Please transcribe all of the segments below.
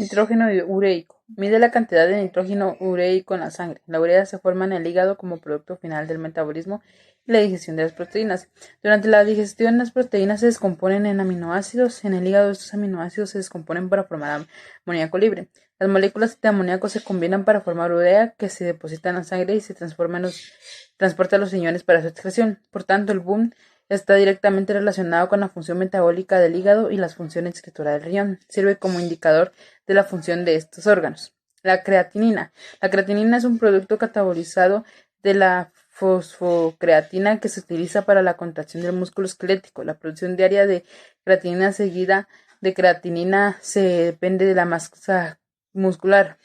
Nitrógeno ureico. Mide la cantidad de nitrógeno ureico en la sangre. La urea se forma en el hígado como producto final del metabolismo y la digestión de las proteínas. Durante la digestión, las proteínas se descomponen en aminoácidos. En el hígado, estos aminoácidos se descomponen para formar amoníaco libre. Las moléculas de amoníaco se combinan para formar urea, que se deposita en la sangre y se transporta a los riñones para su excreción. Por tanto, el boom está directamente relacionado con la función metabólica del hígado y las funciones excretora del riñón. Sirve como indicador de la función de estos órganos. La creatinina. La creatinina es un producto catabolizado de la fosfocreatina que se utiliza para la contracción del músculo esquelético. La producción diaria de creatinina seguida de creatinina se depende de la masa muscular.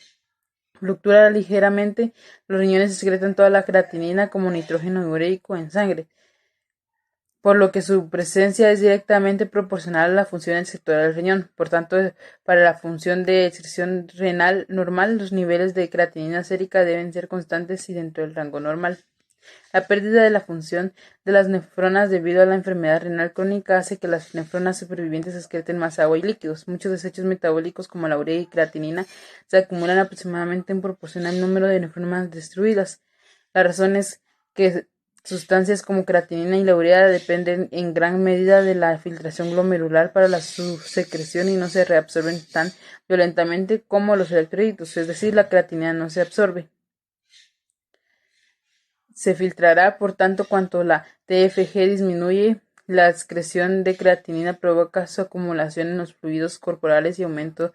Fluctúa ligeramente, los riñones excretan toda la creatinina como nitrógeno ureico en sangre, por lo que su presencia es directamente proporcional a la función excretora del riñón. Por tanto, para la función de excreción renal normal, los niveles de creatinina sérica deben ser constantes y dentro del rango normal. La pérdida de la función de las nefronas debido a la enfermedad renal crónica hace que las nefronas supervivientes excreten más agua y líquidos. Muchos desechos metabólicos como la urea y creatinina se acumulan aproximadamente en proporción al número de nefronas destruidas. La razón es que sustancias como creatinina y la urea dependen en gran medida de la filtración glomerular para su secreción y no se reabsorben tan violentamente como los electrolitos, es decir, la creatinina no se absorbe. Se filtrará, por tanto, cuanto la TFG disminuye, la excreción de creatinina provoca su acumulación en los fluidos corporales y aumenta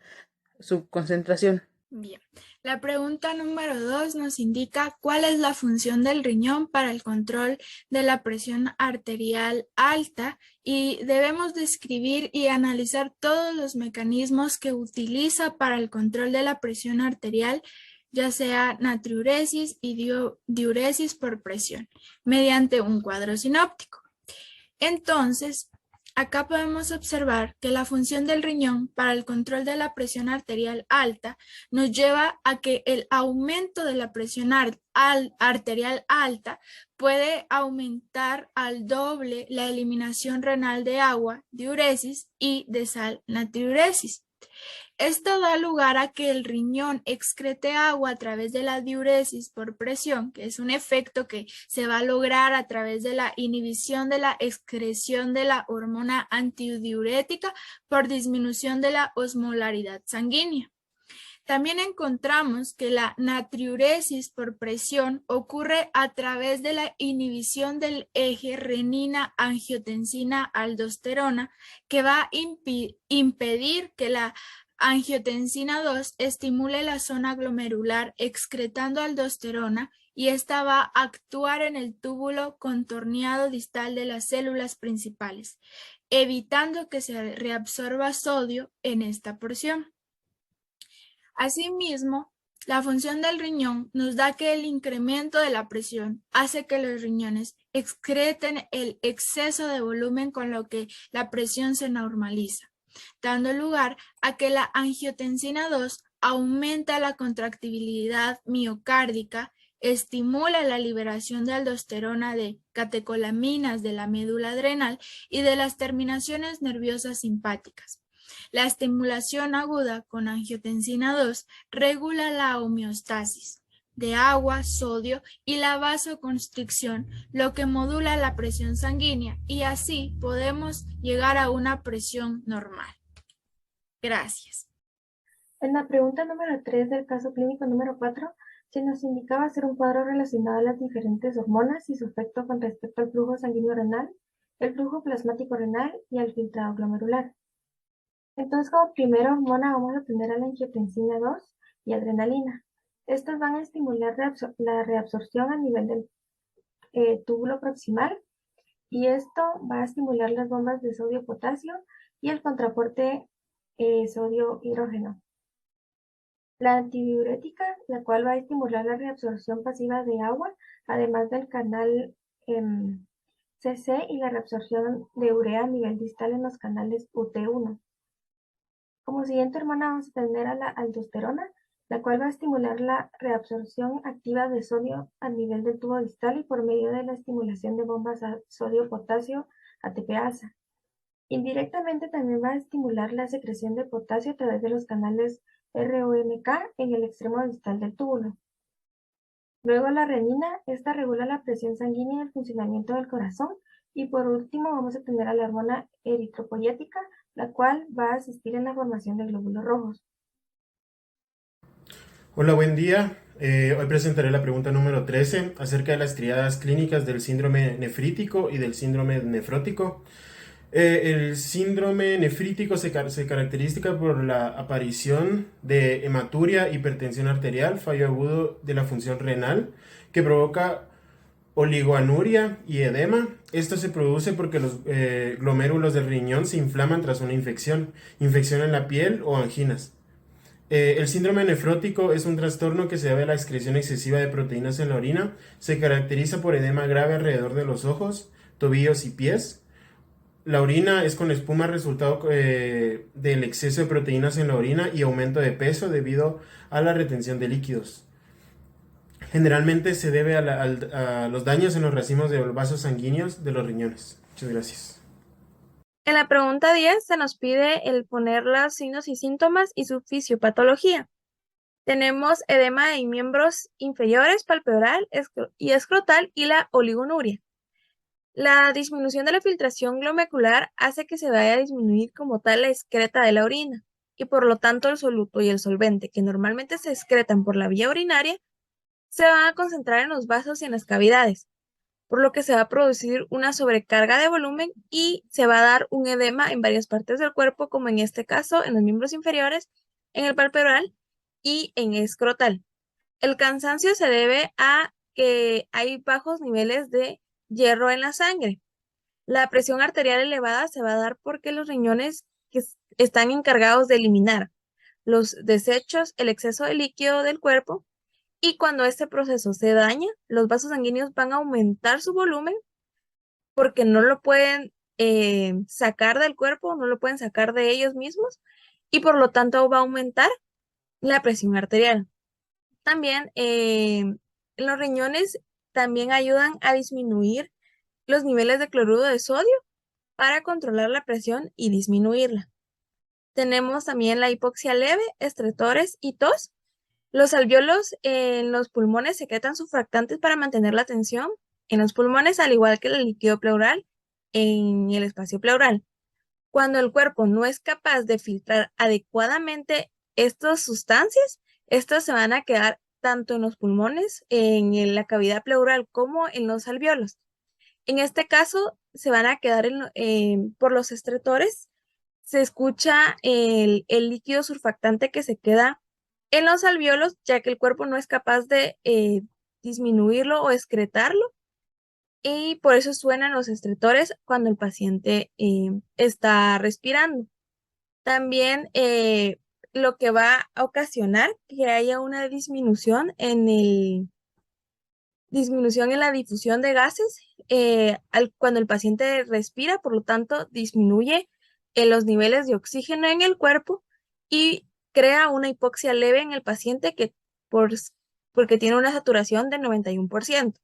su concentración. Bien, la pregunta número 2 nos indica cuál es la función del riñón para el control de la presión arterial alta y debemos describir y analizar todos los mecanismos que utiliza para el control de la presión arterial, ya sea natriuresis y diuresis por presión, mediante un cuadro sinóptico. Entonces, acá podemos observar que la función del riñón para el control de la presión arterial alta nos lleva a que el aumento de la presión arterial alta puede aumentar al doble la eliminación renal de agua, diuresis, y de sal, natriuresis. Esto da lugar a que el riñón excrete agua a través de la diuresis por presión, que es un efecto que se va a lograr a través de la inhibición de la excreción de la hormona antidiurética por disminución de la osmolaridad sanguínea. También encontramos que la natriuresis por presión ocurre a través de la inhibición del eje renina-angiotensina-aldosterona, que va a impedir que la angiotensina 2 estimule la zona glomerular excretando aldosterona y esta va a actuar en el túbulo contorneado distal de las células principales, evitando que se reabsorba sodio en esta porción. Asimismo, la función del riñón nos da que el incremento de la presión hace que los riñones excreten el exceso de volumen con lo que la presión se normaliza, dando lugar a que la angiotensina 2 aumenta la contractibilidad miocárdica, estimula la liberación de aldosterona de catecolaminas de la médula adrenal y de las terminaciones nerviosas simpáticas. La estimulación aguda con angiotensina 2 regula la homeostasis de agua, sodio y la vasoconstricción, lo que modula la presión sanguínea y así podemos llegar a una presión normal. Gracias. En la pregunta número 3 del caso clínico número 4, se nos indicaba hacer un cuadro relacionado a las diferentes hormonas y su efecto con respecto al flujo sanguíneo renal, el flujo plasmático renal y al filtrado glomerular. Entonces, como primera hormona vamos a tener a la angiotensina 2 y adrenalina. Estas van a estimular la reabsorción a nivel del túbulo proximal y esto va a estimular las bombas de sodio-potasio y el contraporte sodio-hidrógeno. La antidiurética, la cual va a estimular la reabsorción pasiva de agua, además del canal CC y la reabsorción de urea a nivel distal en los canales UT1. Como siguiente hormona vamos a tener a la aldosterona, la cual va a estimular la reabsorción activa de sodio a nivel del tubo distal y por medio de la estimulación de bombas a sodio-potasio ATPasa. Indirectamente también va a estimular la secreción de potasio a través de los canales ROMK en el extremo distal del túbulo. Luego la renina, esta regula la presión sanguínea y el funcionamiento del corazón. Y por último vamos a tener a la hormona eritropoyética, la cual va a asistir en la formación de glóbulos rojos. Hola, buen día. Hoy presentaré la pregunta número 13 acerca de las triadas clínicas del síndrome nefrítico y del síndrome nefrótico. El síndrome nefrítico se caracteriza por la aparición de hematuria, hipertensión arterial, fallo agudo de la función renal, que provoca oligoanuria y edema. Esto se produce porque los glomérulos del riñón se inflaman tras una infección en la piel o anginas. El síndrome nefrótico es un trastorno que se debe a la excreción excesiva de proteínas en la orina. Se caracteriza por edema grave alrededor de los ojos, tobillos y pies. La orina es con espuma resultado del exceso de proteínas en la orina y aumento de peso debido a la retención de líquidos. Generalmente se debe a los daños en los racimos de los vasos sanguíneos de los riñones. Muchas gracias. En la pregunta 10 se nos pide el poner los signos y síntomas y su fisiopatología. Tenemos edema de miembros inferiores, palpebral y escrotal y la oligonuria. La disminución de la filtración glomerular hace que se vaya a disminuir como tal la excreta de la orina y por lo tanto el soluto y el solvente que normalmente se excretan por la vía urinaria se van a concentrar en los vasos y en las cavidades, por lo que se va a producir una sobrecarga de volumen y se va a dar un edema en varias partes del cuerpo, como en este caso en los miembros inferiores, en el palpebral y en escrotal. El cansancio se debe a que hay bajos niveles de hierro en la sangre. La presión arterial elevada se va a dar porque los riñones que están encargados de eliminar los desechos, el exceso de líquido del cuerpo, y cuando este proceso se daña, los vasos sanguíneos van a aumentar su volumen porque no lo pueden sacar del cuerpo, no lo pueden sacar de ellos mismos y por lo tanto va a aumentar la presión arterial. También los riñones también ayudan a disminuir los niveles de cloruro de sodio para controlar la presión y disminuirla. Tenemos también la hipoxia leve, estresores y tos. Los alvéolos en los pulmones secretan surfactantes para mantener la tensión en los pulmones, al igual que el líquido pleural en el espacio pleural. Cuando el cuerpo no es capaz de filtrar adecuadamente estas sustancias, estas se van a quedar tanto en los pulmones, en la cavidad pleural, como en los alvéolos. En este caso, se van a quedar por los estretores. Se escucha el líquido surfactante que se queda en los alvéolos, ya que el cuerpo no es capaz de disminuirlo o excretarlo, y por eso suenan los estretores cuando el paciente está respirando. También lo que va a ocasionar que haya una disminución en la difusión de gases cuando el paciente respira, por lo tanto disminuye los niveles de oxígeno en el cuerpo y crea una hipoxia leve en el paciente porque tiene una saturación de 91%.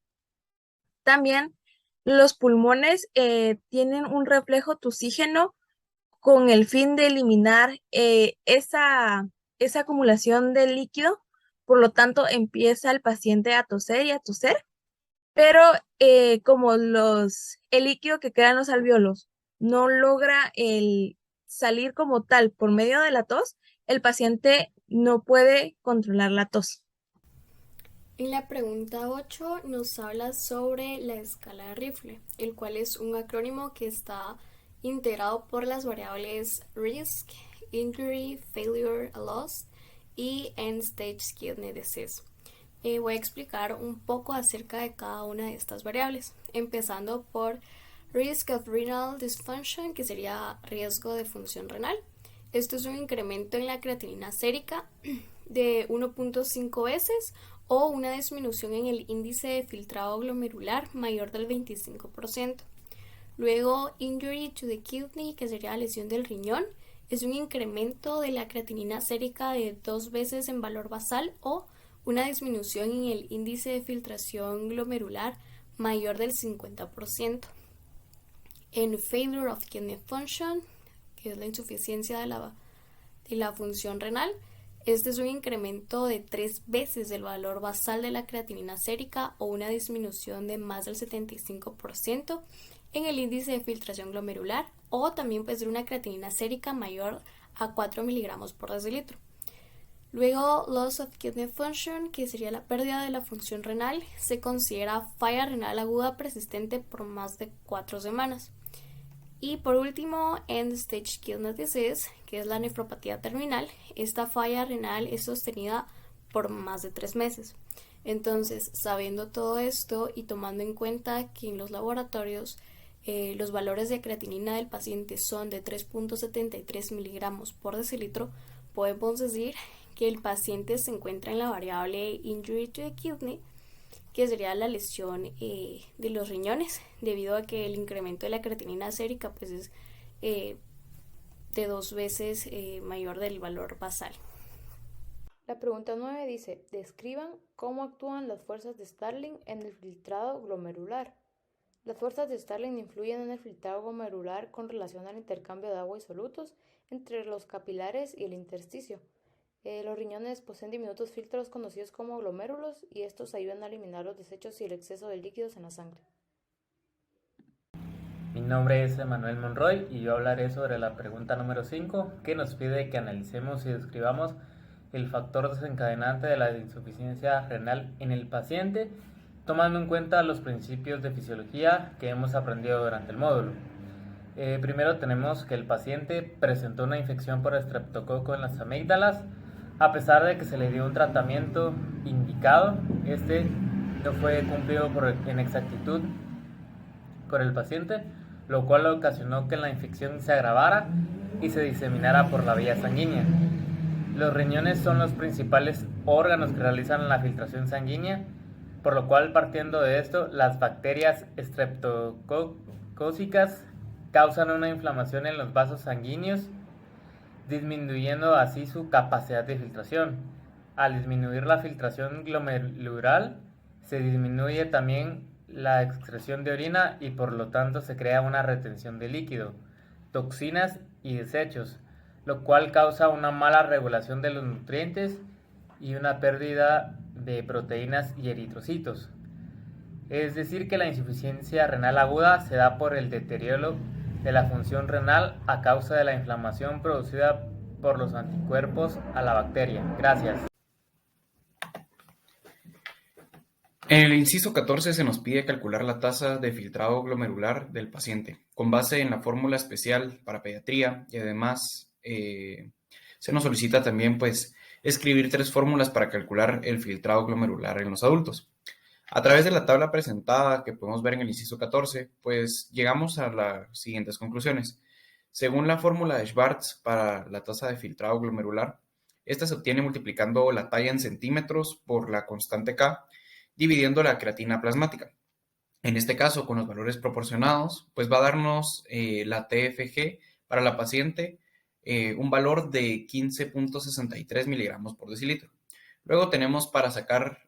También los pulmones tienen un reflejo tusígeno con el fin de eliminar esa acumulación de líquido, por lo tanto empieza el paciente a toser y a toser, pero como el líquido que queda en los alvéolos no logra salir como tal por medio de la tos, el paciente no puede controlar la tos. En la pregunta 8 nos habla sobre la escala de Rifle, el cual es un acrónimo que está integrado por las variables Risk, Injury, Failure, Loss y End Stage Kidney Disease. Voy a explicar un poco acerca de cada una de estas variables, empezando por Risk of Renal Dysfunction, que sería riesgo de función renal. Esto es un incremento en la creatinina sérica de 1.5 veces o una disminución en el índice de filtrado glomerular mayor del 25%. Luego, Injury to the Kidney, que sería lesión del riñón, es un incremento de la creatinina sérica de 2 veces en valor basal o una disminución en el índice de filtración glomerular mayor del 50%. En Failure of Kidney Function, que es la insuficiencia de la función renal, Este es un incremento de 3 veces del valor basal de la creatinina sérica o una disminución de más del 75% en el índice de filtración glomerular, o también puede ser una creatinina sérica mayor a 4 miligramos por decilitro. Luego, loss of kidney function, que sería la pérdida de la función renal, se considera falla renal aguda persistente por más de 4 semanas. Y por último, end-stage kidney disease, que es la nefropatía terminal. Esta falla renal es sostenida por más de 3 meses. Entonces, sabiendo todo esto y tomando en cuenta que en los laboratorios los valores de creatinina del paciente son de 3.73 miligramos por decilitro, podemos decir que el paciente se encuentra en la variable injury to the kidney, que sería la lesión de los riñones, debido a que el incremento de la creatinina sérica pues es de 2 veces mayor del valor basal. La pregunta 9 dice, describan cómo actúan las fuerzas de Starling en el filtrado glomerular. Las fuerzas de Starling influyen en el filtrado glomerular con relación al intercambio de agua y solutos entre los capilares y el intersticio. Los riñones poseen diminutos filtros conocidos como glomérulos y estos ayudan a eliminar los desechos y el exceso de líquidos en la sangre. Mi nombre es Emanuel Monroy y yo hablaré sobre la pregunta número 5, que nos pide que analicemos y describamos el factor desencadenante de la insuficiencia renal en el paciente, tomando en cuenta los principios de fisiología que hemos aprendido durante el módulo. Primero tenemos que el paciente presentó una infección por estreptococo en las amígdalas. A pesar de que se le dio un tratamiento indicado, este no fue cumplido en exactitud por el paciente, lo cual ocasionó que la infección se agravara y se diseminara por la vía sanguínea. Los riñones son los principales órganos que realizan la filtración sanguínea, por lo cual, partiendo de esto, las bacterias estreptocócicas causan una inflamación en los vasos sanguíneos, disminuyendo así su capacidad de filtración. Al disminuir la filtración glomerular, se disminuye también la excreción de orina y por lo tanto se crea una retención de líquido, toxinas y desechos, lo cual causa una mala regulación de los nutrientes y una pérdida de proteínas y eritrocitos. Es decir, que la insuficiencia renal aguda se da por el deterioro de la función renal a causa de la inflamación producida por los anticuerpos a la bacteria. Gracias. En el inciso 14 se nos pide calcular la tasa de filtrado glomerular del paciente, con base en la fórmula especial para pediatría, y además se nos solicita también escribir 3 fórmulas para calcular el filtrado glomerular en los adultos. A través de la tabla presentada que podemos ver en el inciso 14, llegamos a las siguientes conclusiones. Según la fórmula de Schwartz para la tasa de filtrado glomerular, esta se obtiene multiplicando la talla en centímetros por la constante K, dividiendo la creatina plasmática. En este caso, con los valores proporcionados, va a darnos la TFG para la paciente un valor de 15.63 miligramos por decilitro. Luego tenemos para sacar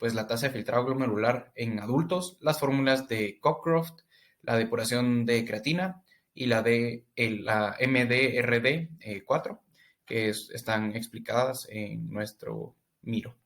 la tasa de filtrado glomerular en adultos, las fórmulas de Cockcroft, la depuración de creatina y la MDRD4, que están explicadas en nuestro Miro.